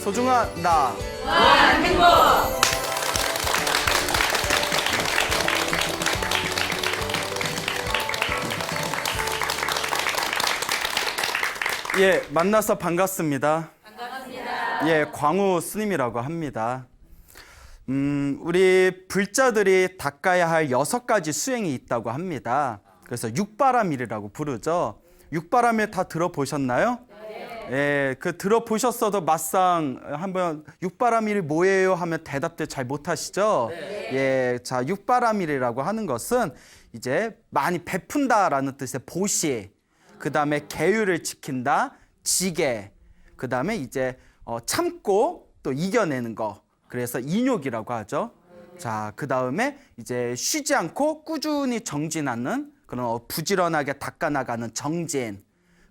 소중한 나. 무한 행복. 예, 만나서 반갑습니다. 반갑습니다. 예, 광우 스님이라고 합니다. 우리 불자들이 닦아야 할 6가지 수행이 있다고 합니다. 그래서 육바라밀이라고 부르죠. 육바라밀 다 들어보셨나요? 네. 예, 그 들어보셨어도 막상 한번 육바라밀이 뭐예요 하면 대답도 잘 못하시죠? 네. 예, 자, 육바라밀이라고 하는 것은 이제 많이 베푼다라는 뜻의 보시, 그 다음에 계율을 지킨다, 지계, 그 다음에 이제 참고 또 이겨내는 거. 그래서 인욕이라고 하죠. 자, 그 다음에 이제 쉬지 않고 꾸준히 정진하는 그런 부지런하게 닦아나가는 정진.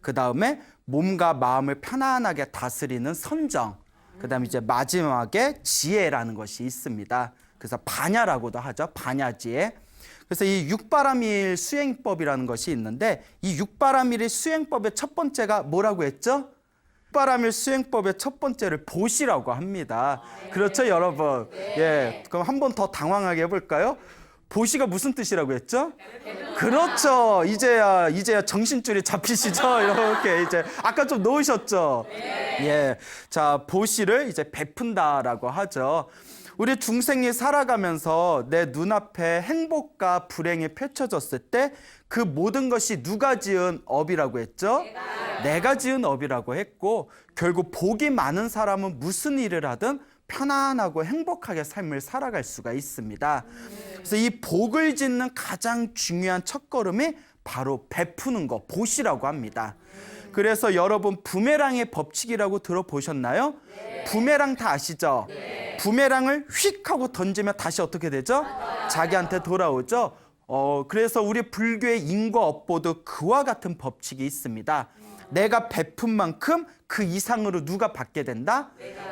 그 다음에 몸과 마음을 편안하게 다스리는 선정. 그 다음에 이제 마지막에 지혜라는 것이 있습니다. 그래서 반야라고도 하죠. 반야지혜. 그래서 이 육바라밀 수행법이라는 것이 있는데 이 육바라밀의 수행법의 첫 번째가 뭐라고 했죠? 육바라밀 수행법의 첫 번째를 보시라고 합니다. 그렇죠, 여러분? 예, 그럼 한 번 더 당황하게 해볼까요? 보시가 무슨 뜻이라고 했죠? 그렇죠. 이제야 정신줄이 잡히시죠? 이렇게 이제 아까 좀 놓으셨죠? 예, 자, 보시를 이제 베푼다라고 하죠. 우리 중생이 살아가면서 내 눈앞에 행복과 불행이 펼쳐졌을 때 그 모든 것이 누가 지은 업이라고 했죠? 내가 지은 업이라고 했고, 결국 복이 많은 사람은 무슨 일을 하든 편안하고 행복하게 삶을 살아갈 수가 있습니다. 그래서 이 복을 짓는 가장 중요한 첫걸음이 바로 베푸는 거, 보시라고 합니다. 그래서 여러분 부메랑의 법칙이라고 들어보셨나요? 부메랑 다 아시죠? 부메랑을 휙 하고 던지면 다시 어떻게 되죠? 자기한테 돌아오죠? 그래서 우리 불교의 인과업보도 그와 같은 법칙이 있습니다. 내가 베푼 만큼 그 이상으로 누가 받게 된다?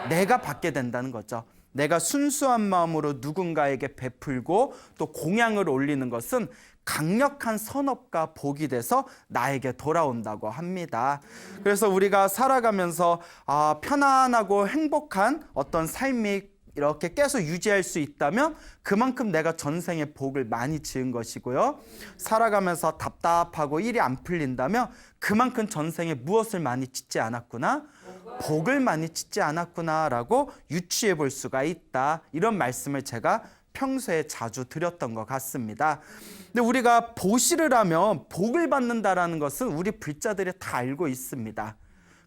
내가 받게 된다는 거죠. 내가 순수한 마음으로 누군가에게 베풀고 또 공양을 올리는 것은 강력한 선업과 복이 돼서 나에게 돌아온다고 합니다. 그래서 우리가 살아가면서 편안하고 행복한 어떤 삶이 이렇게 계속 유지할 수 있다면 그만큼 내가 전생에 복을 많이 지은 것이고요. 살아가면서 답답하고 일이 안 풀린다면 그만큼 전생에 무엇을 많이 짓지 않았구나? 복을 많이 짓지 않았구나라고 유추해 볼 수가 있다. 이런 말씀을 제가 평소에 자주 드렸던 것 같습니다. 근데 우리가 보시를 하면 복을 받는다라는 것은 우리 불자들이 다 알고 있습니다.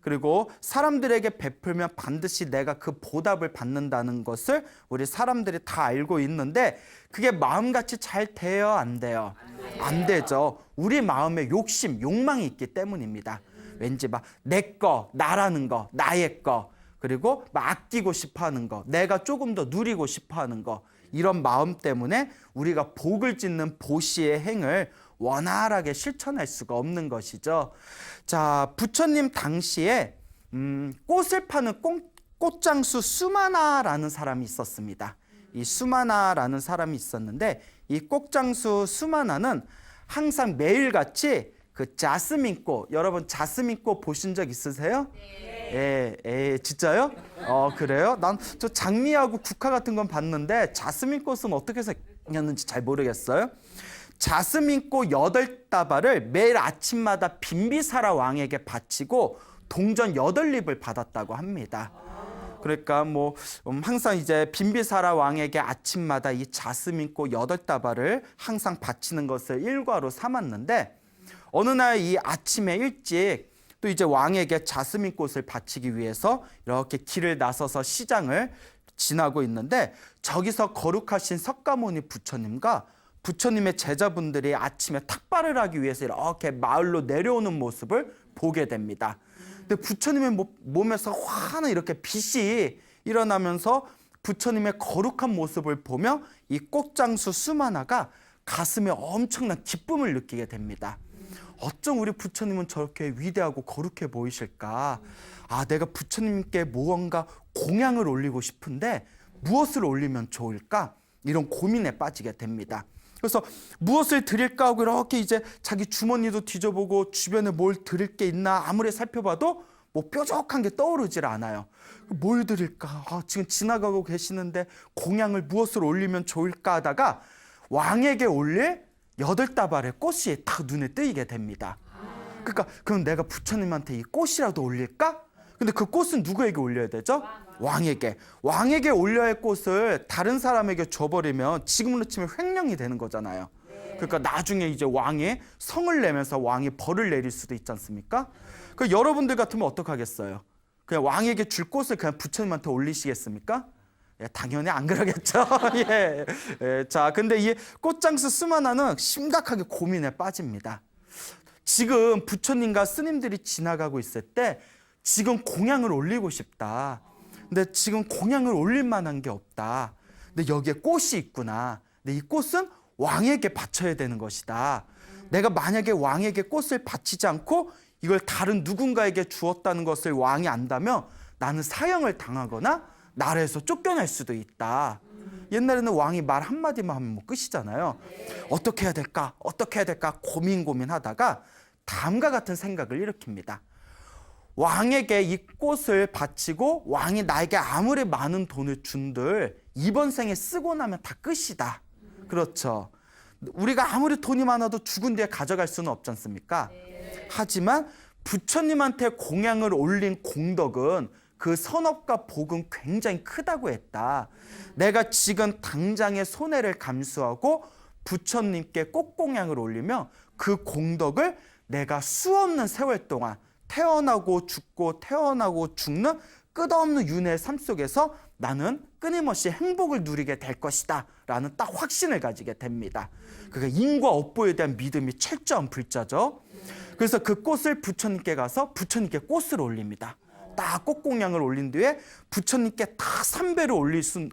그리고 사람들에게 베풀면 반드시 내가 그 보답을 받는다는 것을 우리 사람들이 다 알고 있는데 그게 마음같이 잘 돼요, 안 돼요? 안 되죠. 우리 마음에 욕심, 욕망이 있기 때문입니다. 왠지 막 내 거, 나라는 거, 나의 거, 그리고 막 아끼고 싶어 하는 거, 내가 조금 더 누리고 싶어 하는 거, 이런 마음 때문에 우리가 복을 짓는 보시의 행을 원활하게 실천할 수가 없는 것이죠. 자, 부처님 당시에 꽃을 파는 꽃장수 수마나라는 사람이 있었습니다. 이 수마나라는 사람이 있었는데 이 꽃장수 수마나는 항상 매일같이 그 자스민꽃, 여러분 자스민꽃 보신 적 있으세요? 네. 진짜요? 그래요? 난 저 장미하고 국화 같은 건 봤는데 자스민꽃은 어떻게 생겼는지 잘 모르겠어요. 자스민꽃 8다발을 매일 아침마다 빈비사라 왕에게 바치고 동전 8립을 받았다고 합니다. 그러니까 항상 이제 빈비사라 왕에게 아침마다 이 자스민꽃 8다발을 항상 바치는 것을 일과로 삼았는데 어느 날 이 아침에 일찍 또 이제 왕에게 자스민꽃을 바치기 위해서 이렇게 길을 나서서 시장을 지나고 있는데 저기서 거룩하신 석가모니 부처님과 부처님의 제자분들이 아침에 탁발을 하기 위해서 이렇게 마을로 내려오는 모습을 보게 됩니다. 근데 부처님의 몸에서 환한 이렇게 빛이 일어나면서 부처님의 거룩한 모습을 보며 이 꽃장수 수마나가 가슴에 엄청난 기쁨을 느끼게 됩니다. 어쩜 우리 부처님은 저렇게 위대하고 거룩해 보이실까? 내가 부처님께 무언가 공양을 올리고 싶은데 무엇을 올리면 좋을까? 이런 고민에 빠지게 됩니다. 그래서 무엇을 드릴까 하고 이렇게 이제 자기 주머니도 뒤져보고 주변에 뭘 드릴 게 있나 아무리 살펴봐도 뭐 뾰족한 게 떠오르질 않아요. 뭘 드릴까? 지금 지나가고 계시는데 공양을 무엇으로 올리면 좋을까 하다가 왕에게 올릴 8다발의 꽃이 딱 눈에 띄게 됩니다. 그러니까 그럼 내가 부처님한테 이 꽃이라도 올릴까? 근데 그 꽃은 누구에게 올려야 되죠? 왕에게. 왕에게 올려야 할 꽃을 다른 사람에게 줘버리면 지금으로 치면 횡령이 되는 거잖아요. 그러니까 나중에 이제 왕이 성을 내면서 왕이 벌을 내릴 수도 있지 않습니까? 그 여러분들 같으면 어떡하겠어요? 그냥 왕에게 줄 꽃을 그냥 부처님한테 올리시겠습니까? 예, 당연히 안 그러겠죠. 예. 예. 자, 근데 이 꽃장수 스마나는 심각하게 고민에 빠집니다. 지금 부처님과 스님들이 지나가고 있을 때 지금 공양을 올리고 싶다. 근데 지금 공양을 올릴 만한 게 없다. 근데 여기에 꽃이 있구나. 근데 이 꽃은 왕에게 바쳐야 되는 것이다. 내가 만약에 왕에게 꽃을 바치지 않고 이걸 다른 누군가에게 주었다는 것을 왕이 안다면 나는 사형을 당하거나 나라에서 쫓겨날 수도 있다. 옛날에는 왕이 말 한마디만 하면 뭐 끝이잖아요. 어떻게 해야 될까? 어떻게 해야 될까? 고민하다가 다음과 같은 생각을 일으킵니다. 왕에게 이 꽃을 바치고 왕이 나에게 아무리 많은 돈을 준들 이번 생에 쓰고 나면 다 끝이다. 그렇죠. 우리가 아무리 돈이 많아도 죽은 뒤에 가져갈 수는 없지 않습니까? 하지만 부처님한테 공양을 올린 공덕은 그 선업과 복은 굉장히 크다고 했다. 내가 지금 당장의 손해를 감수하고 부처님께 꽃공양을 올리면 그 공덕을 내가 수없는 세월 동안 태어나고 죽고 태어나고 죽는 끝없는 윤회의 삶 속에서 나는 끊임없이 행복을 누리게 될 것이다 라는 딱 확신을 가지게 됩니다. 그러니까 인과 업보에 대한 믿음이 철저한 불자죠. 그래서 그 꽃을 부처님께 가서 부처님께 꽃을 올립니다. 딱 꽃공양을 올린 뒤에 부처님께 딱 3배를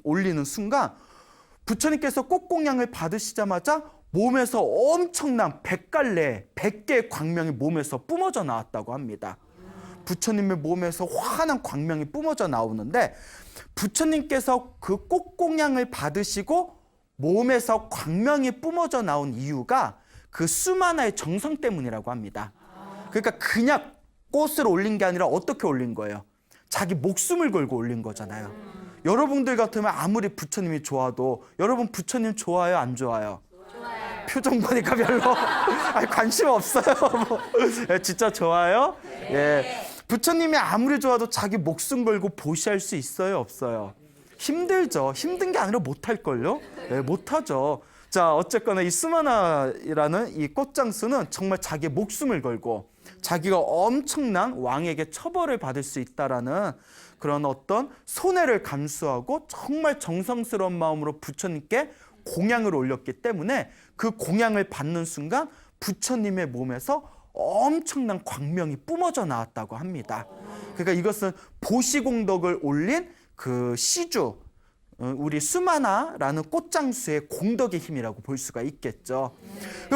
올리는 순간 부처님께서 꽃공양을 받으시자마자 몸에서 엄청난 100갈래 100개의 광명이 몸에서 뿜어져 나왔다고 합니다. 부처님의 몸에서 환한 광명이 뿜어져 나오는데 부처님께서 그 꽃공양을 받으시고 몸에서 광명이 뿜어져 나온 이유가 그 수마나의 정성 때문이라고 합니다. 그러니까 그냥 꽃을 올린 게 아니라 어떻게 올린 거예요? 자기 목숨을 걸고 올린 거잖아요. 여러분들 같으면 아무리 부처님이 좋아도 여러분 부처님 좋아요, 안 좋아요? 좋아요. 표정 보니까 별로 아니, 관심 없어요. 진짜 좋아요? 예. 부처님이 아무리 좋아도 자기 목숨 걸고 보시할 수 있어요, 없어요? 힘들죠. 힘든 게 아니라 못할걸요? 네, 못하죠. 자, 어쨌거나 이 스마나라는 이 꽃장수는 정말 자기의 목숨을 걸고 자기가 엄청난 왕에게 처벌을 받을 수 있다라는 그런 어떤 손해를 감수하고 정말 정성스러운 마음으로 부처님께 공양을 올렸기 때문에 그 공양을 받는 순간 부처님의 몸에서 엄청난 광명이 뿜어져 나왔다고 합니다. 그러니까 이것은 보시공덕을 올린 그 시주, 우리 수마나라는 꽃장수의 공덕의 힘이라고 볼 수가 있겠죠.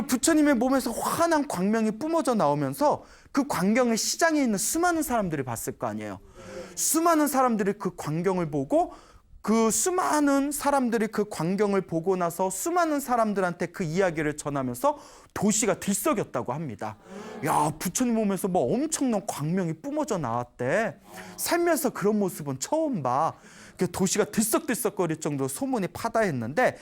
부처님의 몸에서 환한 광명이 뿜어져 나오면서 그 광경을 시장에 있는 수많은 사람들이 봤을 거 아니에요. 수많은 사람들이 그 광경을 보고 그 수많은 사람들이 그 광경을 보고 나서 수많은 사람들한테 그 이야기를 전하면서 도시가 들썩였다고 합니다. 야, 부처님 몸에서 뭐 엄청난 광명이 뿜어져 나왔대. 살면서 그런 모습은 처음 봐. 도시가 들썩들썩거릴 정도로 소문이 파다했는데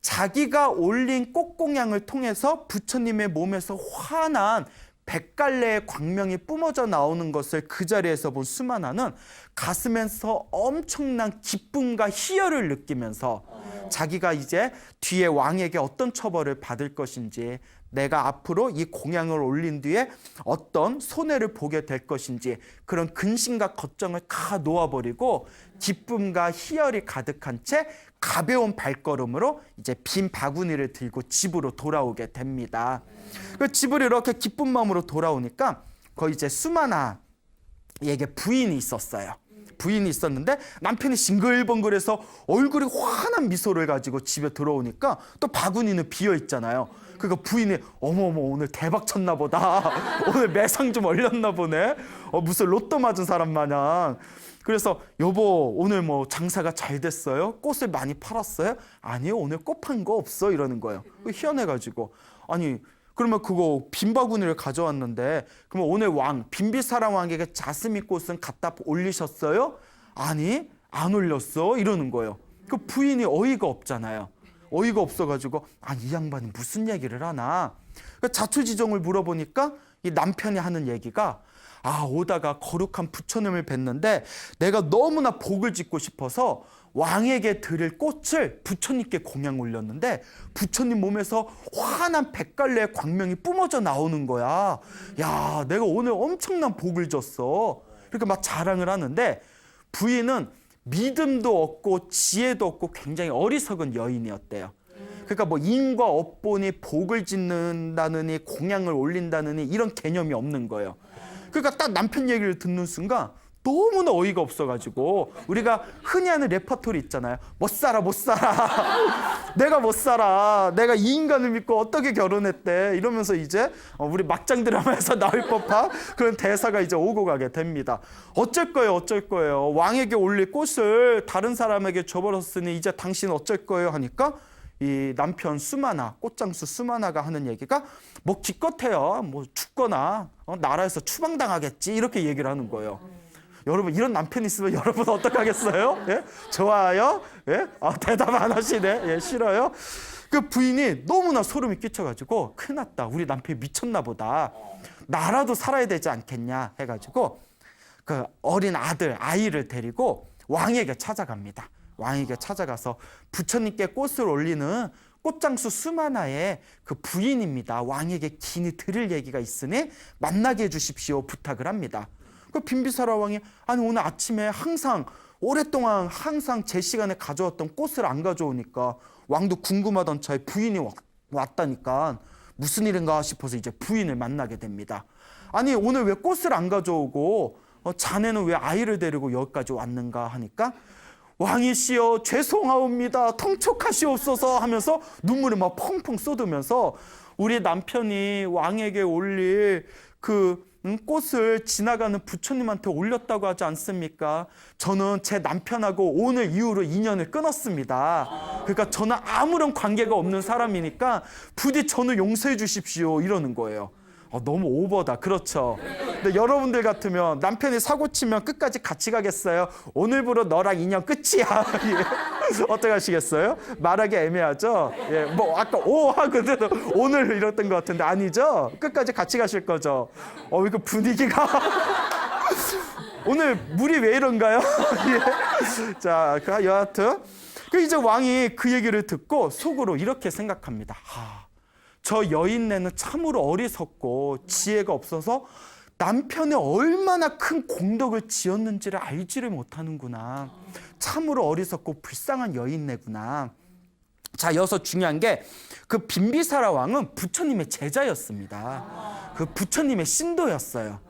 자기가 올린 꽃공양을 통해서 부처님의 몸에서 환한 100갈래의 광명이 뿜어져 나오는 것을 그 자리에서 본 수마나는 가슴에서 엄청난 기쁨과 희열을 느끼면서 자기가 이제 뒤에 왕에게 어떤 처벌을 받을 것인지 내가 앞으로 이 공양을 올린 뒤에 어떤 손해를 보게 될 것인지 그런 근심과 걱정을 다 놓아버리고 기쁨과 희열이 가득한 채 가벼운 발걸음으로 이제 빈 바구니를 들고 집으로 돌아오게 됩니다. 그 집으로 이렇게 기쁜 마음으로 돌아오니까 거기 이제 수마나에게 부인이 있었어요. 부인이 있었는데 남편이 싱글벙글해서 얼굴이 환한 미소를 가지고 집에 들어오니까 또 바구니는 비어 있잖아요. 그러니까 부인이 어머어머 오늘 대박 쳤나 보다. 오늘 매상 좀 올렸나 보네. 무슨 로또 맞은 사람 마냥. 그래서 여보 오늘 뭐 장사가 잘 됐어요? 꽃을 많이 팔았어요? 아니요 오늘 꽃 판 거 없어 이러는 거예요. 희한해가지고 아니 그러면 그거 빈 바구니를 가져왔는데 그러면 오늘 왕 빈비사라 왕에게 자스민 꽃은 갖다 올리셨어요? 아니 안 올렸어 이러는 거예요. 그 부인이 어이가 없잖아요. 어이가 없어가지고 이 양반이 무슨 얘기를 하나. 자초지종을 물어보니까 이 남편이 하는 얘기가 오다가 거룩한 부처님을 뵀는데 내가 너무나 복을 짓고 싶어서 왕에게 드릴 꽃을 부처님께 공양 올렸는데 부처님 몸에서 환한 100갈래의 광명이 뿜어져 나오는 거야. 야, 내가 오늘 엄청난 복을 줬어. 이렇게 막 자랑을 하는데 부인은 믿음도 없고 지혜도 없고 굉장히 어리석은 여인이었대요. 그러니까 뭐 인과 업보니 복을 짓는다느니 공양을 올린다느니 이런 개념이 없는 거예요. 그러니까 딱 남편 얘기를 듣는 순간 너무나 어이가 없어가지고 우리가 흔히 하는 레퍼토리 있잖아요. 못 살아 못 살아 내가 못 살아 내가 이 인간을 믿고 어떻게 결혼했대 이러면서 이제 우리 막장 드라마에서 나올 법한 그런 대사가 이제 오고 가게 됩니다. 어쩔 거예요 왕에게 올릴 꽃을 다른 사람에게 줘버렸으니 이제 당신 어쩔 거예요 하니까 이 남편 수마나 꽃장수 수마나가 하는 얘기가 뭐 기껏해야 뭐 죽거나 나라에서 추방당하겠지 이렇게 얘기를 하는 거예요. 여러분 이런 남편 있으면 여러분 어떡하겠어요? 예? 좋아요? 예? 대답 안 하시네. 예, 싫어요? 그 부인이 너무나 소름이 끼쳐가지고 큰일 났다. 우리 남편이 미쳤나 보다. 나라도 살아야 되지 않겠냐 해가지고 그 어린 아이를 데리고 왕에게 찾아갑니다. 왕에게 찾아가서 부처님께 꽃을 올리는 꽃장수 수마나의 그 부인입니다. 왕에게 긴히 들을 얘기가 있으니 만나게 해주십시오 부탁을 합니다. 그 빈비사라 왕이 오늘 아침에 항상 오랫동안 항상 제 시간에 가져왔던 꽃을 안 가져오니까 왕도 궁금하던 차에 부인이 왔다니까 무슨 일인가 싶어서 이제 부인을 만나게 됩니다. 오늘 왜 꽃을 안 가져오고 자네는 왜 아이를 데리고 여기까지 왔는가 하니까 왕이시여 죄송하옵니다 통촉하시옵소서 하면서 눈물을 막 펑펑 쏟으면서 우리 남편이 왕에게 올릴 그 꽃을 지나가는 부처님한테 올렸다고 하지 않습니까? 저는 제 남편하고 오늘 이후로 인연을 끊었습니다. 그러니까 저는 아무런 관계가 없는 사람이니까 부디 저는 용서해 주십시오 이러는 거예요. 너무 오버다. 그렇죠. 근데 여러분들 같으면 남편이 사고 치면 끝까지 같이 가겠어요? 오늘부로 너랑 인연 끝이야. 예. 어떻게 하시겠어요? 말하기 애매하죠? 예. 뭐 아까 오 하거든. 오늘 이랬던 것 같은데 아니죠? 끝까지 같이 가실 거죠? 이거 분위기가 오늘 물이 왜 이런가요? 예. 자, 여하튼 이제 왕이 그 얘기를 듣고 속으로 이렇게 생각합니다. 저 여인네는 참으로 어리석고 지혜가 없어서 남편이 얼마나 큰 공덕을 지었는지를 알지를 못하는구나. 참으로 어리석고 불쌍한 여인네구나. 자, 여기서 중요한 게 그 빈비사라 왕은 부처님의 제자였습니다. 그 부처님의 신도였어요.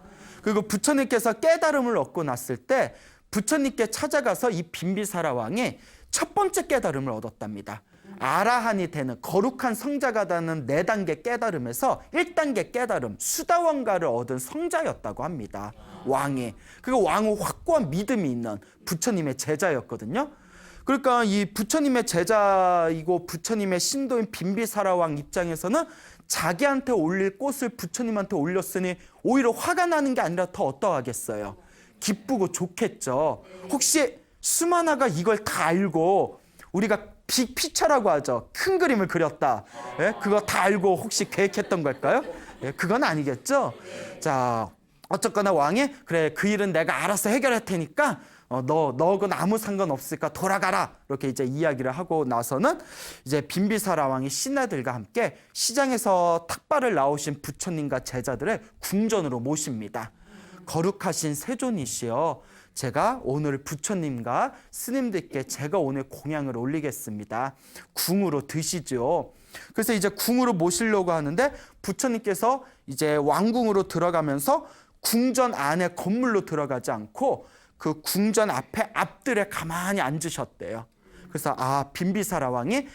그리고 부처님께서 깨달음을 얻고 났을 때 부처님께 찾아가서 이 빈비사라 왕이 첫 번째 깨달음을 얻었답니다. 아라한이 되는 거룩한 성자가 되는 4단계 깨달음에서 1단계 깨달음 수다원가를 얻은 성자였다고 합니다. 왕이. 그리고 왕은 확고한 믿음이 있는 부처님의 제자였거든요. 그러니까 이 부처님의 제자이고 부처님의 신도인 빈비사라 왕 입장에서는 자기한테 올릴 꽃을 부처님한테 올렸으니 오히려 화가 나는 게 아니라 더 어떠하겠어요? 기쁘고 좋겠죠. 혹시 수마나가 이걸 다 알고 우리가 빅피처라고 하죠. 큰 그림을 그렸다. 예? 그거 다 알고 혹시 계획했던 걸까요? 예, 그건 아니겠죠. 자, 어쨌거나 왕이 그래 그 일은 내가 알아서 해결할 테니까 너하고는 아무 상관없으니까 돌아가라. 이렇게 이제 이야기를 하고 나서는 이제 빈비사라 왕이 신하들과 함께 시장에서 탁발을 나오신 부처님과 제자들을 궁전으로 모십니다. 거룩하신 세존이시여 제가 오늘 부처님과 스님들께 제가 오늘 공양을 올리겠습니다. 궁으로 드시죠. 그래서 이제 궁으로 모시려고 하는데 부처님께서 이제 왕궁으로 들어가면서 궁전 안에 건물로 들어가지 않고 그 궁전 앞에 앞들에 가만히 앉으셨대요. 그래서 빈비사라 왕이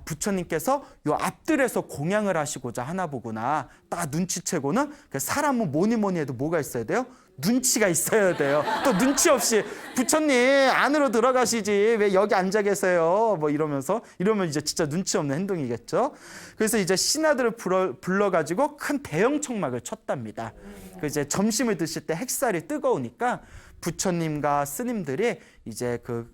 부처님께서 요 앞들에서 공양을 하시고자 하나 보구나. 딱 눈치채고는 사람은 뭐니 해도 뭐가 있어야 돼요? 눈치가 있어야 돼요. 또 눈치 없이 부처님 안으로 들어가시지 왜 여기 앉아 계세요? 뭐 이러면 이제 진짜 눈치 없는 행동이겠죠. 그래서 이제 신하들을 불러가지고 큰 대형 청막을 쳤답니다. 그 이제 점심을 드실 때 햇살이 뜨거우니까 부처님과 스님들이 이제 그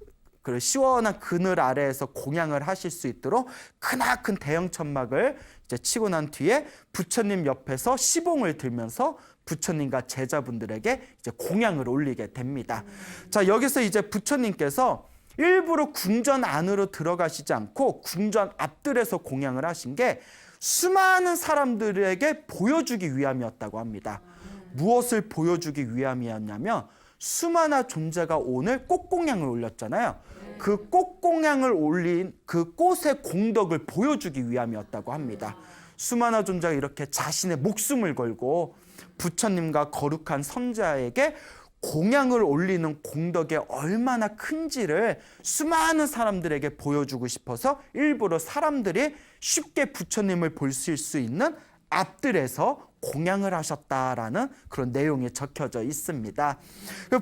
시원한 그늘 아래에서 공양을 하실 수 있도록 크나큰 대형 천막을 이제 치고 난 뒤에 부처님 옆에서 시봉을 들면서 부처님과 제자분들에게 이제 공양을 올리게 됩니다. 자, 여기서 이제 부처님께서 일부러 궁전 안으로 들어가시지 않고 궁전 앞들에서 공양을 하신 게 수많은 사람들에게 보여주기 위함이었다고 합니다. 무엇을 보여주기 위함이었냐면 수많은 존재가 오늘 꽃공양을 올렸잖아요. 그 꽃공양을 올린 그 꽃의 공덕을 보여주기 위함이었다고 합니다. 수많은 존재가 이렇게 자신의 목숨을 걸고 부처님과 거룩한 선자에게 공양을 올리는 공덕이 얼마나 큰지를 수많은 사람들에게 보여주고 싶어서 일부러 사람들이 쉽게 부처님을 볼 수 있는 앞들에서 공양을 하셨다라는 그런 내용이 적혀져 있습니다.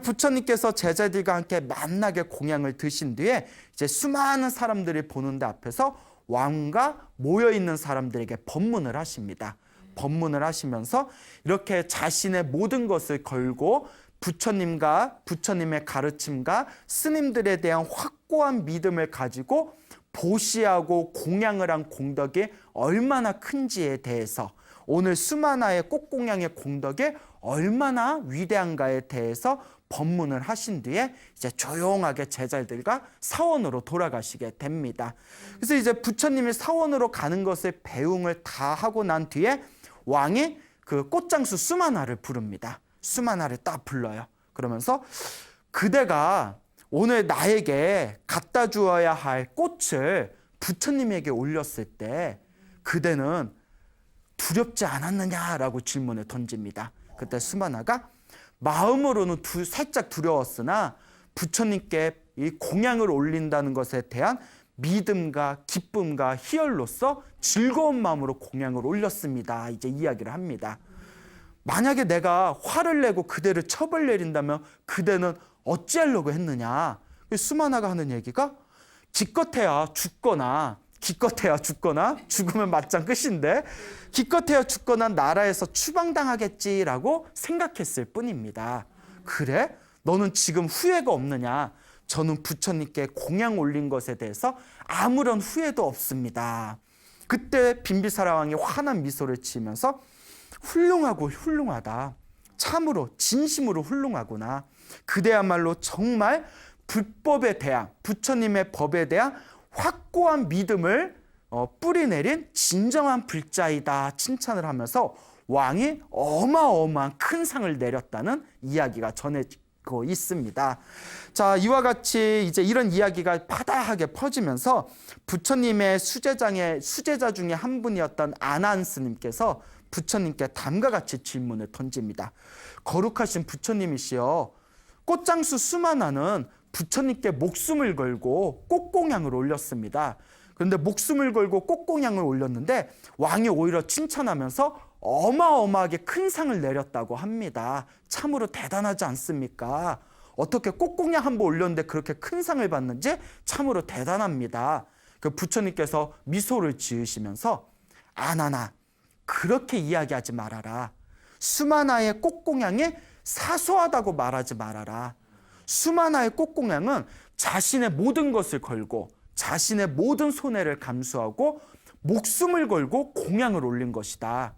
부처님께서 제자들과 함께 만나게 공양을 드신 뒤에 이제 수많은 사람들이 보는데 앞에서 왕과 모여있는 사람들에게 법문을 하십니다. 법문을 하시면서 이렇게 자신의 모든 것을 걸고 부처님과 부처님의 가르침과 스님들에 대한 확고한 믿음을 가지고 보시하고 공양을 한 공덕이 얼마나 큰지에 대해서 오늘 수마나의 꽃공양의 공덕이 얼마나 위대한가에 대해서 법문을 하신 뒤에 이제 조용하게 제자들과 사원으로 돌아가시게 됩니다. 그래서 이제 부처님이 사원으로 가는 것을 배웅을 다 하고 난 뒤에 왕이 그 꽃장수 수마나를 부릅니다. 수마나를 딱 불러요. 그러면서 그대가 오늘 나에게 갖다 주어야 할 꽃을 부처님에게 올렸을 때 그대는 두렵지 않았느냐라고 질문을 던집니다. 그때 수마나가 마음으로는 살짝 두려웠으나 부처님께 이 공양을 올린다는 것에 대한 믿음과 기쁨과 희열로서 즐거운 마음으로 공양을 올렸습니다. 이제 이야기를 합니다. 만약에 내가 화를 내고 그대를 처벌 내린다면 그대는 어찌하려고 했느냐. 수마나가 하는 얘기가 기껏해야 죽거나 죽으면 맞짱 끝인데 기껏해야 죽거나 나라에서 추방당하겠지라고 생각했을 뿐입니다. 그래? 너는 지금 후회가 없느냐? 저는 부처님께 공양 올린 것에 대해서 아무런 후회도 없습니다. 그때 빈비사라 왕이 환한 미소를 지으면서 훌륭하다. 참으로 진심으로 훌륭하구나. 그대야말로 정말 불법에 대한 부처님의 법에 대한 확고한 믿음을 뿌리내린 진정한 불자이다 칭찬을 하면서 왕이 어마어마한 큰 상을 내렸다는 이야기가 전해지고 있습니다. 자, 이와 같이 이제 이런 이야기가 파다하게 퍼지면서 부처님의 수제자 중에 한 분이었던 아난 스님께서 부처님께 다음과 같이 질문을 던집니다. 거룩하신 부처님이시여, 꽃장수 수마나는 부처님께 목숨을 걸고 꽃공양을 올렸습니다. 그런데 목숨을 걸고 꽃공양을 올렸는데 왕이 오히려 칭찬하면서 어마어마하게 큰 상을 내렸다고 합니다. 참으로 대단하지 않습니까? 어떻게 꽃공양 한번 올렸는데 그렇게 큰 상을 받는지 참으로 대단합니다. 그 부처님께서 미소를 지으시면서 아나나 그렇게 이야기하지 말아라. 수마나의 꽃공양이 사소하다고 말하지 말아라. 수마나의 꽃공양은 자신의 모든 것을 걸고 자신의 모든 손해를 감수하고 목숨을 걸고 공양을 올린 것이다.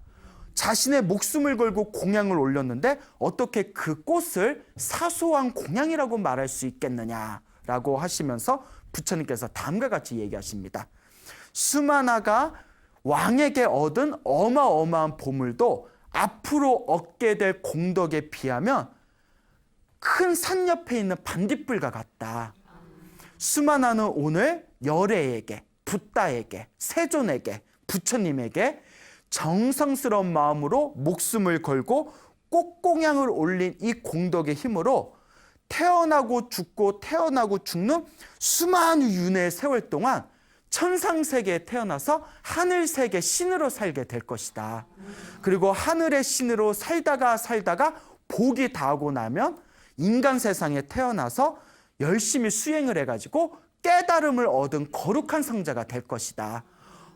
자신의 목숨을 걸고 공양을 올렸는데 어떻게 그 꽃을 사소한 공양이라고 말할 수 있겠느냐라고 하시면서 부처님께서 다음과 같이 얘기하십니다. 수마나가 왕에게 얻은 어마어마한 보물도 앞으로 얻게 될 공덕에 비하면 큰 산 옆에 있는 반딧불과 같다. 수마나는 오늘 열애에게, 붓다에게, 세존에게, 부처님에게 정성스러운 마음으로 목숨을 걸고 꽃공양을 올린 이 공덕의 힘으로 태어나고 죽는 수많은 윤회의 세월 동안 천상세계에 태어나서 하늘세계 신으로 살게 될 것이다. 그리고 하늘의 신으로 살다가 복이 다하고 나면 인간 세상에 태어나서 열심히 수행을 해가지고 깨달음을 얻은 거룩한 성자가 될 것이다.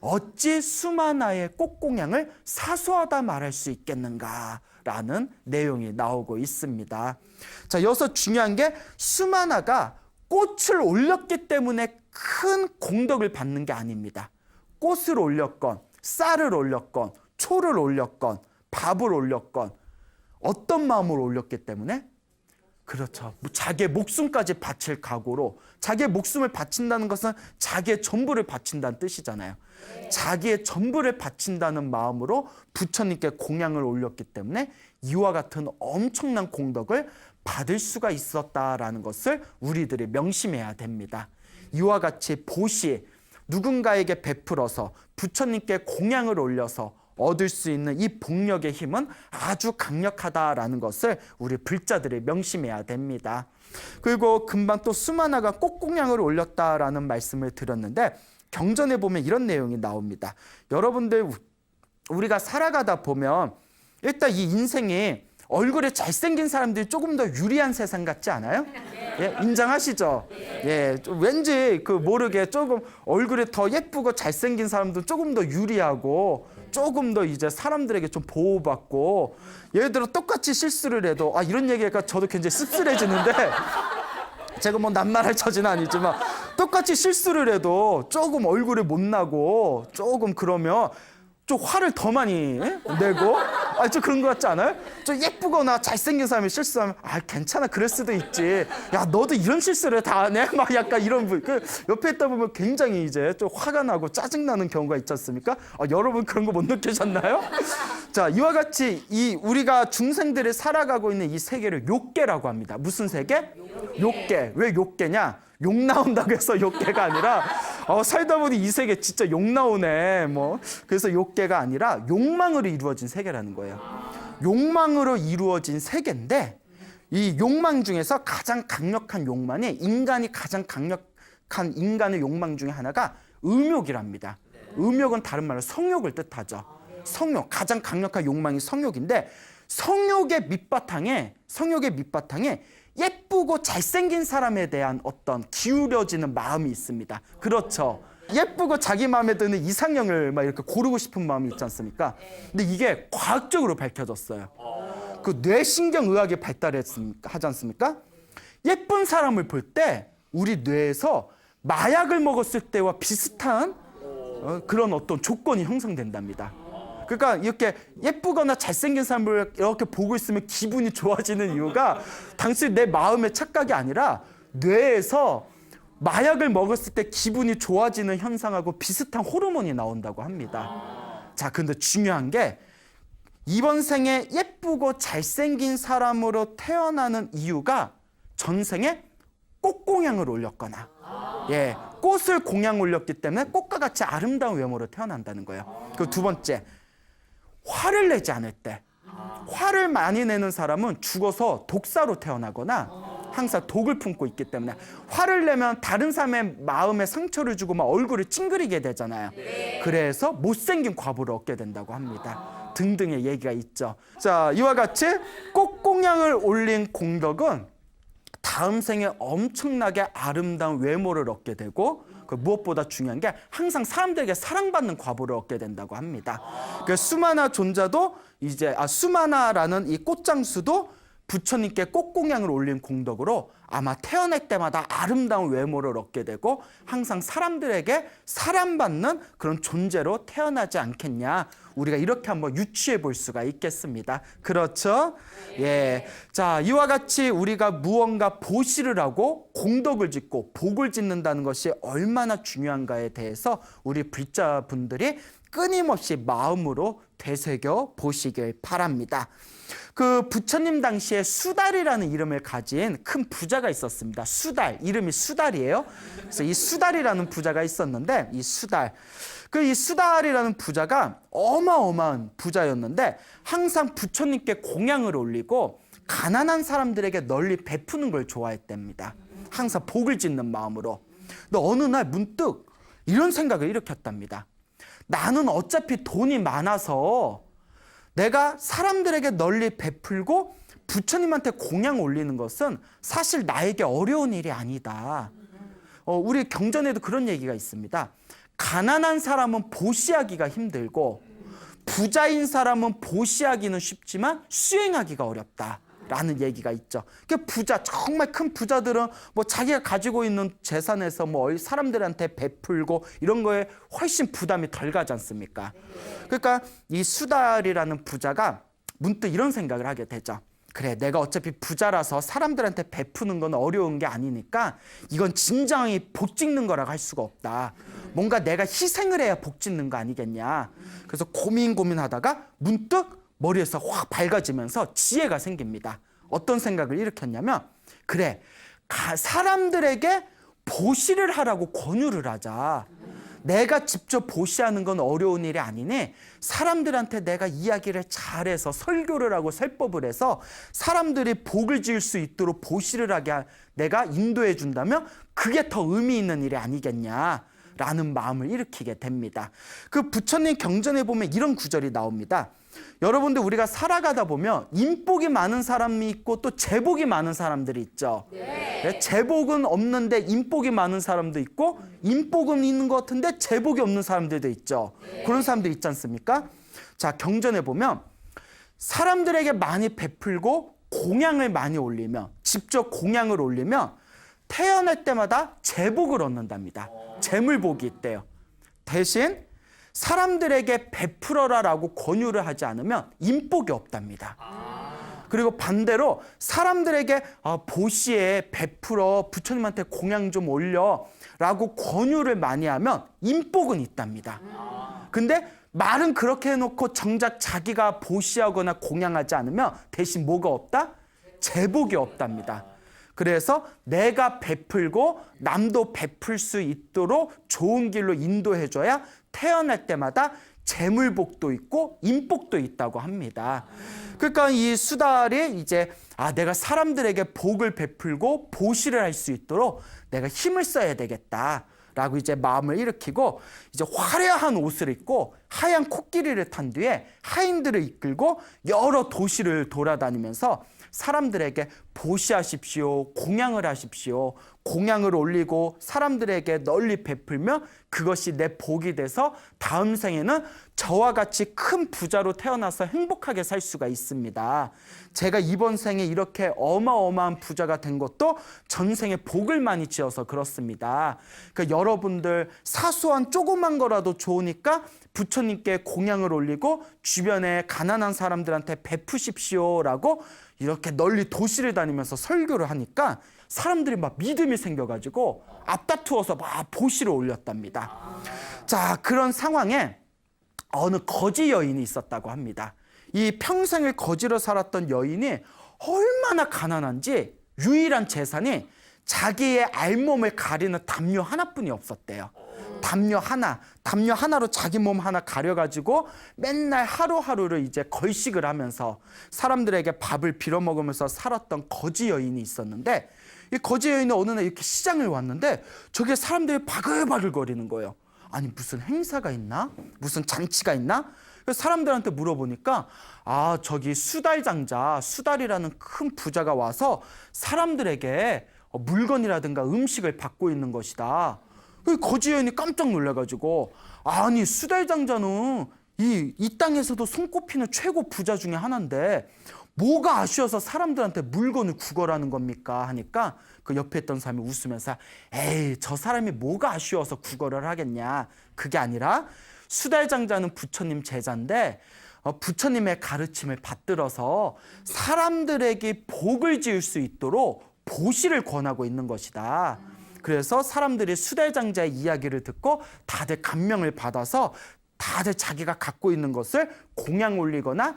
어찌 수마나의 꽃공양을 사소하다 말할 수 있겠는가라는 내용이 나오고 있습니다. 자, 여기서 중요한 게 수마나가 꽃을 올렸기 때문에 큰 공덕을 받는 게 아닙니다. 꽃을 올렸건 쌀을 올렸건 초를 올렸건 밥을 올렸건 어떤 마음으로 올렸기 때문에? 그렇죠. 자기의 목숨까지 바칠 각오로, 자기의 목숨을 바친다는 것은 자기의 전부를 바친다는 뜻이잖아요. 자기의 전부를 바친다는 마음으로 부처님께 공양을 올렸기 때문에 이와 같은 엄청난 공덕을 받을 수가 있었다라는 것을 우리들이 명심해야 됩니다. 이와 같이 보시, 누군가에게 베풀어서 부처님께 공양을 올려서 얻을 수 있는 이 복력의 힘은 아주 강력하다라는 것을 우리 불자들이 명심해야 됩니다. 그리고 금방 또 수마나가 꽃공양을 올렸다라는 말씀을 드렸는데 경전에 보면 이런 내용이 나옵니다. 여러분들, 우리가 살아가다 보면 일단 이 인생이 얼굴에 잘생긴 사람들이 조금 더 유리한 세상 같지 않아요? 예, 인정하시죠? 예, 왠지 모르게 조금 얼굴에 더 예쁘고 잘생긴 사람들은 조금 더 유리하고 조금 더 이제 사람들에게 좀 보호받고, 예를 들어 똑같이 실수를 해도, 이런 얘기가 저도 굉장히 씁쓸해지는데 제가 뭐 낱말할 처지는 아니지만 똑같이 실수를 해도 조금 얼굴에 못 나고 조금 그러면 좀 화를 더 많이 내고, 좀 그런 것 같지 않아요? 좀 예쁘거나 잘생긴 사람이 실수하면 괜찮아, 그럴 수도 있지. 야, 너도 이런 실수를 다 하네? 막 약간 이런 옆에 있다 보면 굉장히 이제 좀 화가 나고 짜증나는 경우가 있지 않습니까? 여러분 그런 거 못 느끼셨나요? 자, 이와 같이 우리가 중생들이 살아가고 있는 이 세계를 욕계라고 합니다. 무슨 세계? 욕계. 왜 욕계냐? 욕 나온다고 해서 욕계가 아니라 살다 보니 이 세계 진짜 욕 나오네 뭐. 그래서 욕계가 아니라 욕망으로 이루어진 세계라는 거예요. 욕망으로 이루어진 세계인데 이 욕망 중에서 가장 강력한 욕망이, 인간이 가장 강력한 인간의 욕망 중에 하나가 음욕이랍니다. 음욕은 다른 말로 성욕을 뜻하죠. 성욕, 가장 강력한 욕망이 성욕인데 성욕의 밑바탕에 예쁘고 잘생긴 사람에 대한 어떤 기울여지는 마음이 있습니다. 그렇죠. 예쁘고 자기 마음에 드는 이상형을 막 이렇게 고르고 싶은 마음이 있지 않습니까? 근데 이게 과학적으로 밝혀졌어요. 그 뇌신경의학이 하지 않습니까? 예쁜 사람을 볼 때 우리 뇌에서 마약을 먹었을 때와 비슷한 그런 어떤 조건이 형성된답니다. 그러니까 이렇게 예쁘거나 잘생긴 사람을 이렇게 보고 있으면 기분이 좋아지는 이유가 당신 내 마음의 착각이 아니라 뇌에서 마약을 먹었을 때 기분이 좋아지는 현상하고 비슷한 호르몬이 나온다고 합니다. 자, 근데 중요한 게 이번 생에 예쁘고 잘생긴 사람으로 태어나는 이유가 전생에 꽃공양을 올렸거나 꽃을 공양 올렸기 때문에 꽃과 같이 아름다운 외모로 태어난다는 거예요. 그리고 두 번째, 화를 내지 않을 때, 화를 많이 내는 사람은 죽어서 독사로 태어나거나 항상 독을 품고 있기 때문에 화를 내면 다른 사람의 마음에 상처를 주고 막 얼굴을 찡그리게 되잖아요. 그래서 못생긴 과부를 얻게 된다고 합니다. 등등의 얘기가 있죠. 자, 이와 같이 꽃공양을 올린 공덕은 다음 생에 엄청나게 아름다운 외모를 얻게 되고 무엇보다 중요한 게 항상 사람들에게 사랑받는 과보를 얻게 된다고 합니다. 그 수마나 존자도 수마나라는 이 꽃장수도 부처님께 꽃공양을 올린 공덕으로 아마 태어날 때마다 아름다운 외모를 얻게 되고 항상 사람들에게 사랑받는 그런 존재로 태어나지 않겠냐. 우리가 이렇게 한번 유추해 볼 수가 있겠습니다. 그렇죠? 예. 자, 이와 같이 우리가 무언가 보시를 하고 공덕을 짓고 복을 짓는다는 것이 얼마나 중요한가에 대해서 우리 불자분들이 끊임없이 마음으로 되새겨 보시길 바랍니다. 그 부처님 당시에 수달이라는 이름을 가진 큰 부자가 있었습니다. 수달, 이름이 수달이에요. 그래서 이 수달이라는 부자가 있었는데 이 수달이라는 부자가 어마어마한 부자였는데 항상 부처님께 공양을 올리고 가난한 사람들에게 널리 베푸는 걸 좋아했답니다. 항상 복을 짓는 마음으로. 근데 어느 날 문득 이런 생각을 일으켰답니다. 나는 어차피 돈이 많아서 내가 사람들에게 널리 베풀고 부처님한테 공양 올리는 것은 사실 나에게 어려운 일이 아니다. 우리 경전에도 그런 얘기가 있습니다. 가난한 사람은 보시하기가 힘들고 부자인 사람은 보시하기는 쉽지만 수행하기가 어렵다라는 얘기가 있죠. 그 부자, 정말 큰 부자들은 뭐 자기가 가지고 있는 재산에서 뭐 사람들한테 베풀고 이런 거에 훨씬 부담이 덜 가지 않습니까? 그러니까 이 수달이라는 부자가 문득 이런 생각을 하게 되죠. 그래, 내가 어차피 부자라서 사람들한테 베푸는 건 어려운 게 아니니까 이건 진정히 복 짓는 거라고 할 수가 없다. 뭔가 내가 희생을 해야 복 짓는 거 아니겠냐. 그래서 고민하다가 문득 머리에서 확 밝아지면서 지혜가 생깁니다. 어떤 생각을 일으켰냐면, 그래, 사람들에게 보시를 하라고 권유를 하자. 내가 직접 보시하는 건 어려운 일이 아니니 사람들한테 내가 이야기를 잘해서 설교를 하고 설법을 해서 사람들이 복을 지을 수 있도록 보시를 하게 내가 인도해 준다면 그게 더 의미 있는 일이 아니겠냐라는 마음을 일으키게 됩니다. 그 부처님 경전에 보면 이런 구절이 나옵니다. 여러분들, 우리가 살아가다 보면 인복이 많은 사람이 있고 또 재복이 많은 사람들이 있죠. 네. 재복은 없는데 인복이 많은 사람도 있고 인복은 있는 것 같은데 재복이 없는 사람들도 있죠. 네. 그런 사람들 있지 않습니까? 자, 경전에 보면 사람들에게 많이 베풀고 공양을 많이 올리면, 직접 공양을 올리면 태어날 때마다 재복을 얻는답니다. 재물복이 있대요. 대신 사람들에게 베풀어라라고 권유를 하지 않으면 인복이 없답니다. 그리고 반대로 사람들에게 보시에 베풀어, 부처님한테 공양 좀 올려라고 권유를 많이 하면 인복은 있답니다. 근데 말은 그렇게 해놓고 정작 자기가 보시하거나 공양하지 않으면 대신 뭐가 없다? 재복이 없답니다. 그래서 내가 베풀고 남도 베풀 수 있도록 좋은 길로 인도해줘야 태어날 때마다 재물복도 있고 인복도 있다고 합니다. 그러니까 이 수달이 이제 내가 사람들에게 복을 베풀고 보시를 할 수 있도록 내가 힘을 써야 되겠다라고 이제 마음을 일으키고 이제 화려한 옷을 입고 하얀 코끼리를 탄 뒤에 하인들을 이끌고 여러 도시를 돌아다니면서 사람들에게 보시하십시오, 공양을 하십시오, 공양을 올리고 사람들에게 널리 베풀며 그것이 내 복이 돼서 다음 생에는 저와 같이 큰 부자로 태어나서 행복하게 살 수가 있습니다. 제가 이번 생에 이렇게 어마어마한 부자가 된 것도 전생에 복을 많이 지어서 그렇습니다. 그러니까 여러분들 사소한 조그만 거라도 좋으니까 부처님께 공양을 올리고 주변에 가난한 사람들한테 베푸십시오라고 이렇게 널리 도시를 다니면서 설교를 하니까 사람들이 막 믿음이 생겨가지고 앞다투어서 막 보시를 올렸답니다. 자, 그런 상황에 어느 거지 여인이 있었다고 합니다. 이 평생을 거지로 살았던 여인이 얼마나 가난한지 유일한 재산이 자기의 알몸을 가리는 담요 하나뿐이 없었대요. 담요 하나로 자기 몸 하나 가려가지고 맨날 하루하루를 이제 걸식을 하면서 사람들에게 밥을 빌어먹으면서 살았던 거지 여인이 있었는데, 이 거지 여인이 어느 날 이렇게 시장을 왔는데 저게 사람들이 바글바글 거리는 거예요. 아니, 무슨 행사가 있나? 무슨 잔치가 있나? 그래서 사람들한테 물어보니까 저기 수달장자, 수달이라는 큰 부자가 와서 사람들에게 물건이라든가 음식을 받고 있는 것이다. 그 거지 여인이 깜짝 놀라가지고, 아니, 수달장자는 이 땅에서도 손꼽히는 최고 부자 중에 하나인데 뭐가 아쉬워서 사람들한테 물건을 구걸하는 겁니까? 하니까 그 옆에 있던 사람이 웃으면서, 에이, 저 사람이 뭐가 아쉬워서 구걸을 하겠냐. 그게 아니라 수달장자는 부처님 제자인데 부처님의 가르침을 받들어서 사람들에게 복을 지을 수 있도록 보시를 권하고 있는 것이다. 그래서 사람들이 수달장자의 이야기를 듣고 다들 감명을 받아서 다들 자기가 갖고 있는 것을 공양 올리거나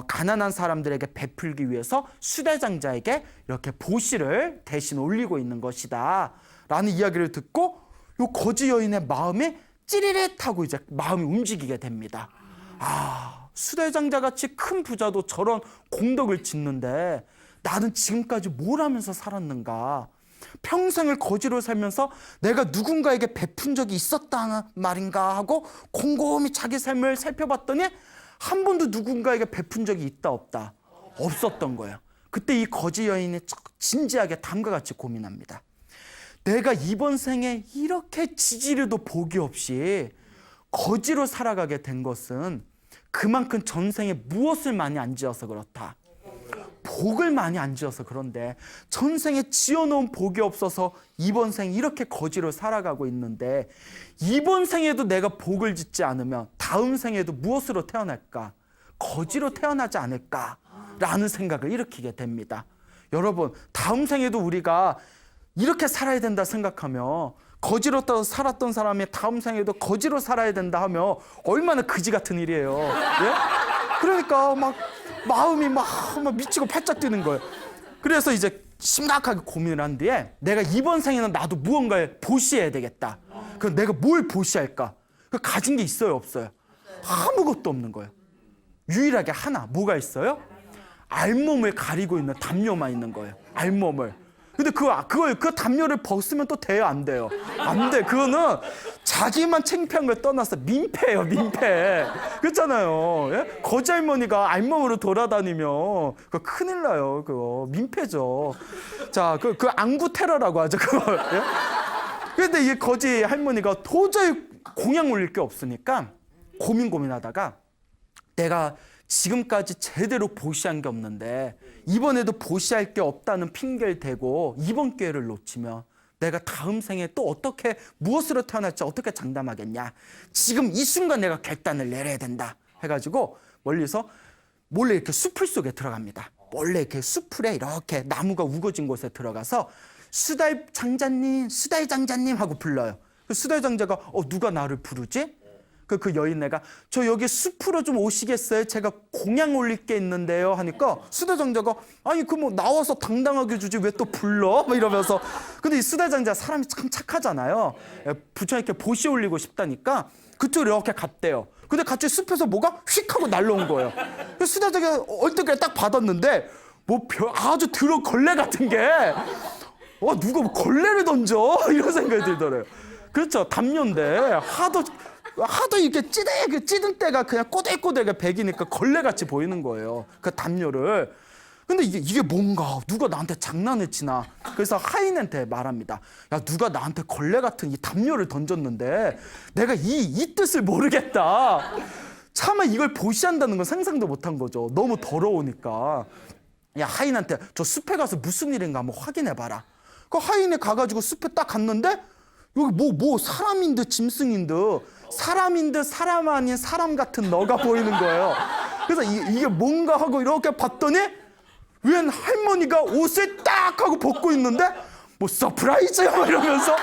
가난한 사람들에게 베풀기 위해서 수달장자에게 이렇게 보시를 대신 올리고 있는 것이다 라는 이야기를 듣고 이 거지 여인의 마음이 찌릿하고 이제 마음이 움직이게 됩니다. 수달장자 같이 큰 부자도 저런 공덕을 짓는데 나는 지금까지 뭘 하면서 살았는가? 평생을 거지로 살면서 내가 누군가에게 베푼 적이 있었다 말인가 하고 곰곰이 자기 삶을 살펴봤더니 한 번도 누군가에게 베푼 적이 있다 없다? 없었던 거예요. 그때 이 거지 여인이 진지하게 다음과 같이 고민합니다. 내가 이번 생에 이렇게 지지리도 복이 없이 거지로 살아가게 된 것은 그만큼 전생에 무엇을 많이 안 지어서 그렇다. 복을 많이 안 지어서 그런데 전생에 지어놓은 복이 없어서 이번 생 이렇게 거지로 살아가고 있는데 이번 생에도 내가 복을 짓지 않으면 다음 생에도 무엇으로 태어날까? 거지로 태어나지 않을까라는 생각을 일으키게 됩니다. 여러분, 다음 생에도 우리가 이렇게 살아야 된다 생각하며 거지로 살았던 사람이 다음 생에도 거지로 살아야 된다 하면 얼마나 그지 같은 일이에요. 예? 그러니까 막 마음이 막 미치고 팔짝 뛰는 거예요. 그래서 이제 심각하게 고민을 한 뒤에 내가 이번 생에는 나도 무언가를 보시해야 되겠다. 그럼 내가 뭘 보시할까? 가진 게 있어요, 없어요? 아무것도 없는 거예요. 유일하게 하나, 뭐가 있어요? 알몸을 가리고 있는 담요만 있는 거예요. 알몸을. 근데 그 담요를 벗으면 또 돼요, 안 돼요? 안 돼. 그거는 자기만 창피한 걸 떠나서 민폐예요, 민폐. 그렇잖아요. 예? 거지 할머니가 알몸으로 돌아다니면 그거 큰일 나요. 그거 민폐죠. 자, 그 안구 테러라고 하죠, 그거. 예? 근데 이 거지 할머니가 도저히 공양 올릴 게 없으니까 고민하다가 내가 지금까지 제대로 보시한 게 없는데 이번에도 보시할 게 없다는 핑계를 대고 이번 기회를 놓치면 내가 다음 생에 또 어떻게 무엇으로 태어날지 어떻게 장담하겠냐. 지금 이 순간 내가 결단을 내려야 된다 해가지고 멀리서 몰래 이렇게 숲을 속에 들어갑니다. 몰래 이렇게 숲풀에 이렇게 나무가 우거진 곳에 들어가서 수달 장자님 하고 불러요. 수달 장자가 누가 나를 부르지? 그 여인네가 저 여기 숲으로 좀 오시겠어요? 제가 공양 올릴 게 있는데요 하니까 수다장자가 아니 그 뭐 나와서 당당하게 주지 왜 또 불러? 막 이러면서 근데 이 수다장자 사람이 참 착하잖아요. 부처님께 보시 올리고 싶다니까 그쪽으로 이렇게 갔대요. 근데 갑자기 숲에서 뭐가 휙 하고 날라온 거예요. 수다장자가 얼떨결에 딱 받았는데 뭐 아주 더러운 걸레 같은 게 누가 뭐 걸레를 던져? 이런 생각이 들더래요. 그렇죠. 담요인데 하도 이렇게 찌든 때가 그냥 꼬들꼬들하게 배기니까 걸레같이 보이는 거예요. 그 담요를. 근데 이게 뭔가 누가 나한테 장난을 치나. 그래서 하인한테 말합니다. 야, 누가 나한테 걸레 같은 이 담요를 던졌는데 내가 이 뜻을 모르겠다. 차마 이걸 보시한다는 건 상상도 못한 거죠. 너무 더러우니까. 야, 하인한테 저 숲에 가서 무슨 일인가 한번 확인해봐라. 그 하인이 가가지고 숲에 딱 갔는데 여기 뭐 사람인 듯 짐승인 듯 사람인 듯 사람 아닌 사람 같은 너가 보이는 거예요. 그래서 이게 뭔가 하고 이렇게 봤더니 웬 할머니가 옷을 딱 하고 벗고 있는데 뭐 서프라이즈 이러면서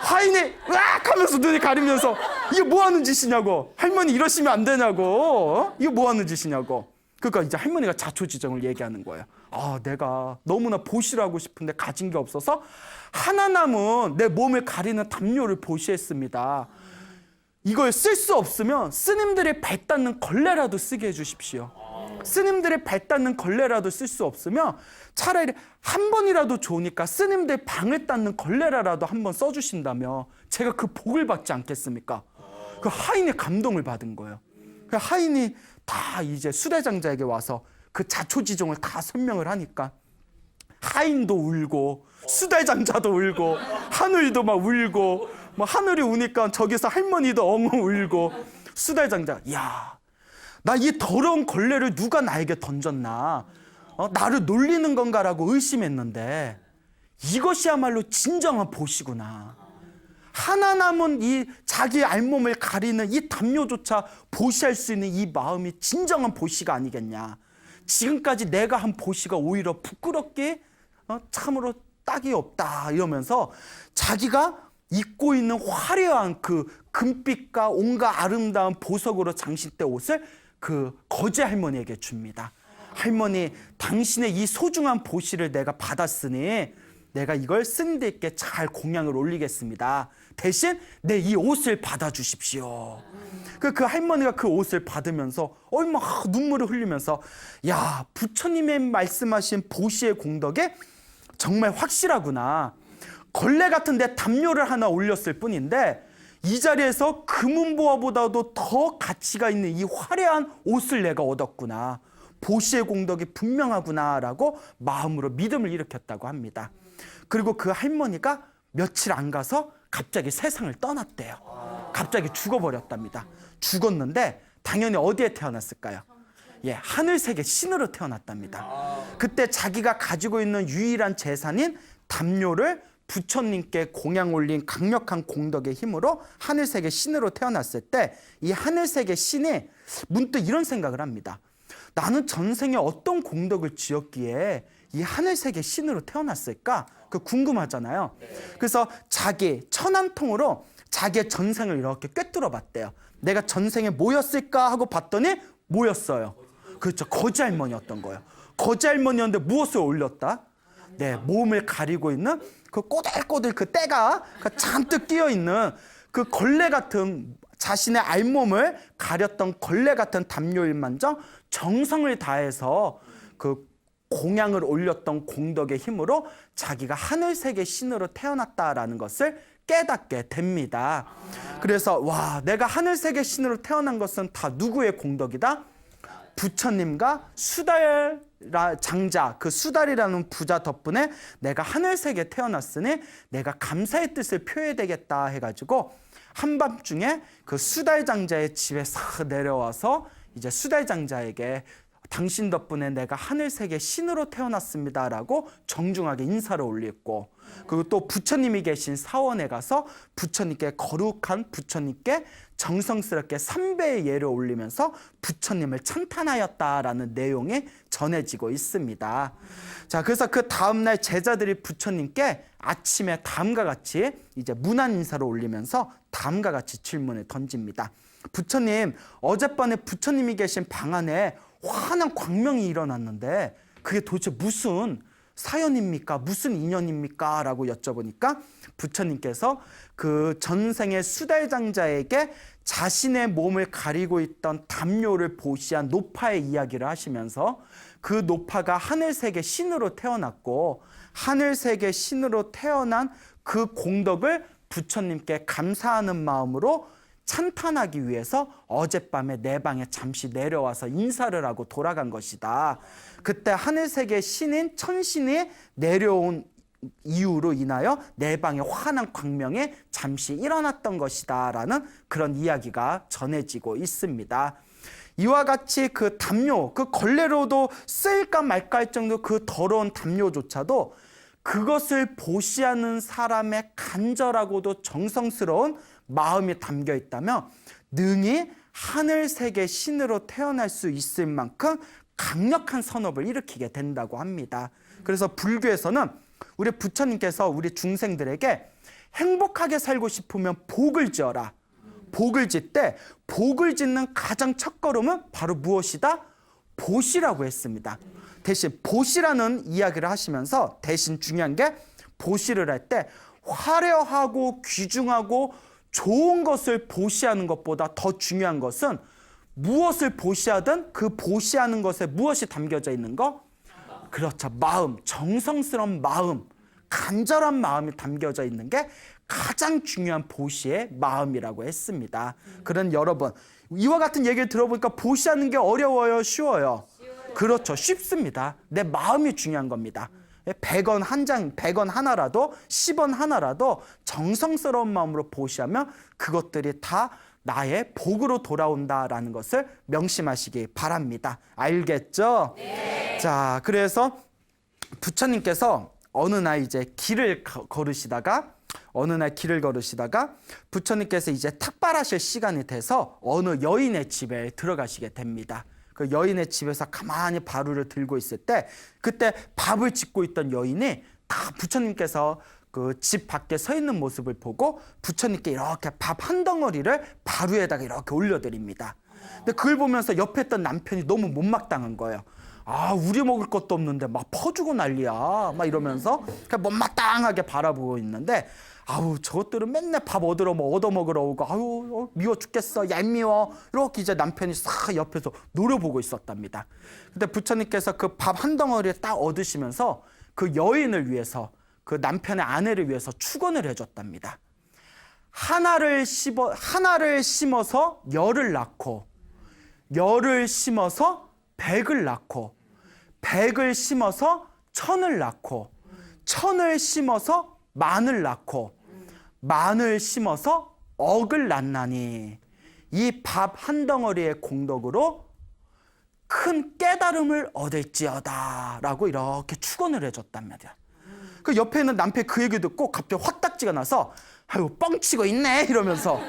하인이 으악 하면서 눈이 가리면서 이게 뭐 하는 짓이냐고. 할머니 이러시면 안 되냐고. 이게 뭐 하는 짓이냐고. 그러니까 이제 할머니가 자초지정을 얘기하는 거예요. 내가 너무나 보시라고 싶은데 가진 게 없어서 하나 남은 내 몸을 가리는 담요를 보시했습니다. 이걸 쓸 수 없으면 스님들의 발 닿는 걸레라도 쓰게 해주십시오. 스님들의 발 닿는 걸레라도 쓸 수 없으면 차라리 한 번이라도 좋으니까 스님들 방을 닿는 걸레라도 한 번 써주신다면 제가 그 복을 받지 않겠습니까? 그 하인의 감동을 받은 거예요. 그 하인이 다 이제 수대장자에게 와서 그 자초지종을 다 설명을 하니까 하인도 울고 수대장자도 울고 하늘도 막 울고 뭐 하늘이 우니까 저기서 할머니도 엉엉 울고 수대장자 야, 나 이 더러운 걸레를 누가 나에게 던졌나 나를 놀리는 건가라고 의심했는데 이것이야말로 진정한 보시구나. 하나 남은 이 자기 알몸을 가리는 이 담요조차 보시할 수 있는 이 마음이 진정한 보시가 아니겠냐. 지금까지 내가 한 보시가 오히려 부끄럽게 참으로 딱이 없다 이러면서 자기가 입고 있는 화려한 그 금빛과 온갖 아름다운 보석으로 장식된 옷을 그 거지 할머니에게 줍니다. 할머니, 당신의 이 소중한 보시를 내가 받았으니 내가 이걸 스님들께 잘 공양을 올리겠습니다. 대신 내 이 옷을 받아주십시오. 그 할머니가 그 옷을 받으면서 얼마나 눈물을 흘리면서 야, 부처님의 말씀하신 보시의 공덕에 정말 확실하구나. 걸레 같은 데 담요를 하나 올렸을 뿐인데 이 자리에서 금은보화보다도 더 가치가 있는 이 화려한 옷을 내가 얻었구나. 보시의 공덕이 분명하구나라고 마음으로 믿음을 일으켰다고 합니다. 그리고 그 할머니가 며칠 안 가서 갑자기 세상을 떠났대요. 갑자기 죽어버렸답니다. 죽었는데 당연히 어디에 태어났을까요? 예, 하늘세계 신으로 태어났답니다. 그때 자기가 가지고 있는 유일한 재산인 담요를 부처님께 공양 올린 강력한 공덕의 힘으로 하늘세계 신으로 태어났을 때 이 하늘세계 신이 문득 이런 생각을 합니다. 나는 전생에 어떤 공덕을 지었기에 이 하늘세계 신으로 태어났을까? 그 궁금하잖아요. 그래서 자기 천안통으로 자기의 전생을 이렇게 꿰뚫어 봤대요. 내가 전생에 뭐였을까 하고 봤더니 뭐였어요? 그렇죠. 거지 할머니였던 거예요. 거지 할머니였는데 무엇을 올렸다? 네, 몸을 가리고 있는 그 꼬들꼬들 그 때가 잔뜩 끼어 있는 그 걸레 같은 자신의 알몸을 가렸던 걸레 같은 담요일만정 정성을 다해서 그 공양을 올렸던 공덕의 힘으로 자기가 하늘세계 신으로 태어났다라는 것을 깨닫게 됩니다. 그래서 와, 내가 하늘세계 신으로 태어난 것은 다 누구의 공덕이다? 부처님과 수달 장자, 그 수달이라는 부자 덕분에 내가 하늘세계에 태어났으니 내가 감사의 뜻을 표해야 되겠다 해가지고 한밤중에 그 수달 장자의 집에 싹 내려와서 이제 수달 장자에게 당신 덕분에 내가 하늘세계 신으로 태어났습니다라고 정중하게 인사를 올렸고, 그리고 또 부처님이 계신 사원에 가서 부처님께 거룩한 부처님께 정성스럽게 3배의 예를 올리면서 부처님을 찬탄하였다라는 내용이 전해지고 있습니다. 자, 그래서 그 다음날 제자들이 부처님께 아침에 다음과 같이 이제 문안 인사를 올리면서 다음과 같이 질문을 던집니다. 부처님, 어젯밤에 부처님이 계신 방 안에 환한 광명이 일어났는데 그게 도대체 무슨 사연입니까? 무슨 인연입니까? 라고 여쭤보니까 부처님께서 그 전생의 수달장자에게 자신의 몸을 가리고 있던 담요를 보시한 노파의 이야기를 하시면서 그 노파가 하늘세계 신으로 태어났고 하늘세계 신으로 태어난 그 공덕을 부처님께 감사하는 마음으로 찬탄하기 위해서 어젯밤에 내 방에 잠시 내려와서 인사를 하고 돌아간 것이다. 그때 하늘세계 신인 천신이 내려온 이유로 인하여 내 방에 환한 광명이 잠시 일어났던 것이다 라는 그런 이야기가 전해지고 있습니다. 이와 같이 그 담요, 그 걸레로도 쓰일까 말까 할 정도 그 더러운 담요조차도 그것을 보시하는 사람의 간절하고도 정성스러운 마음이 담겨 있다면 능히 하늘세계 신으로 태어날 수 있을 만큼 강력한 선업을 일으키게 된다고 합니다. 그래서 불교에서는 우리 부처님께서 우리 중생들에게 행복하게 살고 싶으면 복을 지어라. 복을 짓되 복을 짓는 가장 첫걸음은 바로 무엇이다? 보시라고 했습니다. 대신 보시라는 이야기를 하시면서 대신 중요한 게 보시를 할 때 화려하고 귀중하고 좋은 것을 보시하는 것보다 더 중요한 것은 무엇을 보시하든 그 보시하는 것에 무엇이 담겨져 있는 거? 그렇죠. 마음, 정성스러운 마음, 간절한 마음이 담겨져 있는 게 가장 중요한 보시의 마음이라고 했습니다. 그런 여러분, 이와 같은 얘기를 들어보니까 보시하는 게 어려워요? 쉬워요? 그렇죠. 쉽습니다. 내 마음이 중요한 겁니다. 100원 한 장, 100원 하나라도 10원 하나라도 정성스러운 마음으로 보시하면 그것들이 다 나의 복으로 돌아온다라는 것을 명심하시기 바랍니다. 알겠죠? 네. 자, 그래서 부처님께서 어느 날 길을 걸으시다가 부처님께서 이제 탁발하실 시간이 돼서 어느 여인의 집에 들어가시게 됩니다. 그 여인의 집에서 가만히 바루를 들고 있을 때 그때 밥을 짓고 있던 여인이 다 부처님께서 그 집 밖에 서 있는 모습을 보고 부처님께 이렇게 밥 한 덩어리를 바루에다가 이렇게 올려드립니다. 근데 그걸 보면서 옆에 있던 남편이 너무 못마땅한 거예요. 아, 우리 먹을 것도 없는데 막 퍼주고 난리야. 막 이러면서 그냥 못마땅하게 바라보고 있는데 아우, 저것들은 맨날 밥 얻어먹으러 오고 아유, 미워 죽겠어, 얄미워. 이렇게 이제 남편이 싹 옆에서 노려보고 있었답니다. 근데 부처님께서 그 밥 한 덩어리를 딱 얻으시면서 그 여인을 위해서 그 남편의 아내를 위해서 축원을 해줬답니다. 하나를 심어서 열을 낳고 열을 심어서 백을 낳고, 백을 심어서 천을 낳고, 천을 심어서 만을 낳고, 만을 심어서 억을 낳나니 이 밥 한 덩어리의 공덕으로 큰 깨달음을 얻을지어다 라고 이렇게 축원을 해줬단 말이야. 그 옆에 있는 남편이 그 얘기 듣고 갑자기 화딱지가 나서 아유 뻥치고 있네 이러면서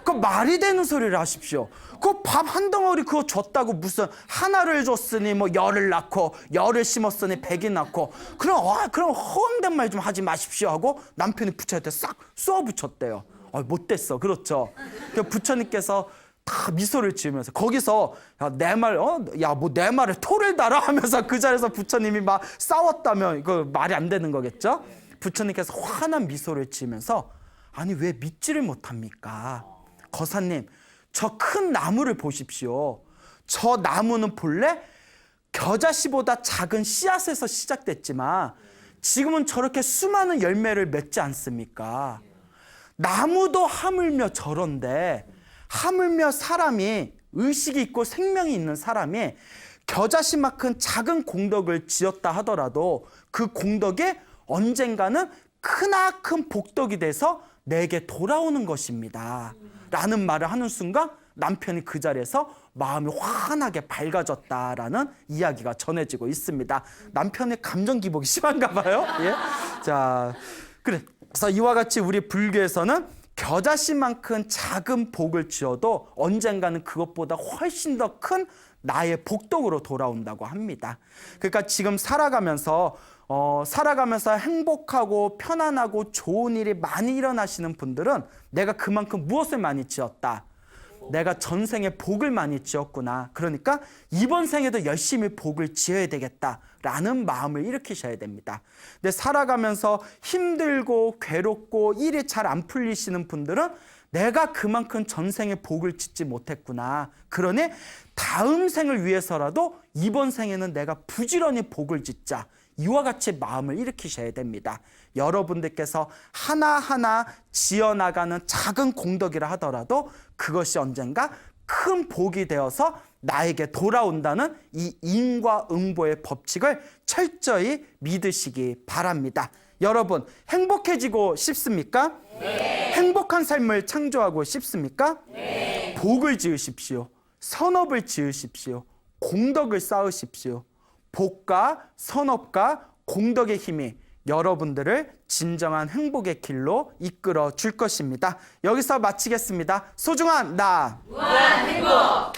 그 말이 되는 소리를 하십시오. 그 밥 한 덩어리 그거 줬다고 무슨 하나를 줬으니 뭐 열을 낳고 열을 심었으니 백이 낳고 그럼 허황된 말 좀 하지 마십시오 하고 남편이 부처한테 싹 쏘아 붙였대요. 못됐어. 그렇죠. 그 부처님께서 다 미소를 지으면서 거기서 내 말에 토를 달아 하면서 그 자리에서 부처님이 막 싸웠다면 이거 말이 안 되는 거겠죠. 부처님께서 환한 미소를 지으면서 아니 왜 믿지를 못합니까? 거사님 저 큰 나무를 보십시오. 저 나무는 본래 겨자씨보다 작은 씨앗에서 시작됐지만 지금은 저렇게 수많은 열매를 맺지 않습니까? 나무도 하물며 저런데 하물며 사람이 의식이 있고 생명이 있는 사람이 겨자씨만큼 작은 공덕을 지었다 하더라도 그 공덕이 언젠가는 크나큰 복덕이 돼서 내게 돌아오는 것입니다 라는 말을 하는 순간 남편이 그 자리에서 마음이 환하게 밝아졌다라는 이야기가 전해지고 있습니다. 남편의 감정 기복이 심한가 봐요. 예? 자, 그래서 이와 같이 우리 불교에서는 겨자씨만큼 작은 복을 지어도 언젠가는 그것보다 훨씬 더 큰 나의 복덕으로 돌아온다고 합니다. 그러니까 지금 살아가면서 행복하고 편안하고 좋은 일이 많이 일어나시는 분들은 내가 그만큼 무엇을 많이 지었다. 내가 전생에 복을 많이 지었구나. 그러니까 이번 생에도 열심히 복을 지어야 되겠다라는 마음을 일으키셔야 됩니다. 근데 살아가면서 힘들고 괴롭고 일이 잘 안 풀리시는 분들은 내가 그만큼 전생에 복을 짓지 못했구나. 그러니 다음 생을 위해서라도 이번 생에는 내가 부지런히 복을 짓자. 이와 같이 마음을 일으키셔야 됩니다. 여러분들께서 하나하나 지어나가는 작은 공덕이라 하더라도 그것이 언젠가 큰 복이 되어서 나에게 돌아온다는 이 인과응보의 법칙을 철저히 믿으시기 바랍니다. 여러분 행복해지고 싶습니까? 네. 행복한 삶을 창조하고 싶습니까? 네. 복을 지으십시오. 선업을 지으십시오. 공덕을 쌓으십시오. 복과 선업과 공덕의 힘이 여러분들을 진정한 행복의 길로 이끌어 줄 것입니다. 여기서 마치겠습니다. 소중한 나 무한 행복.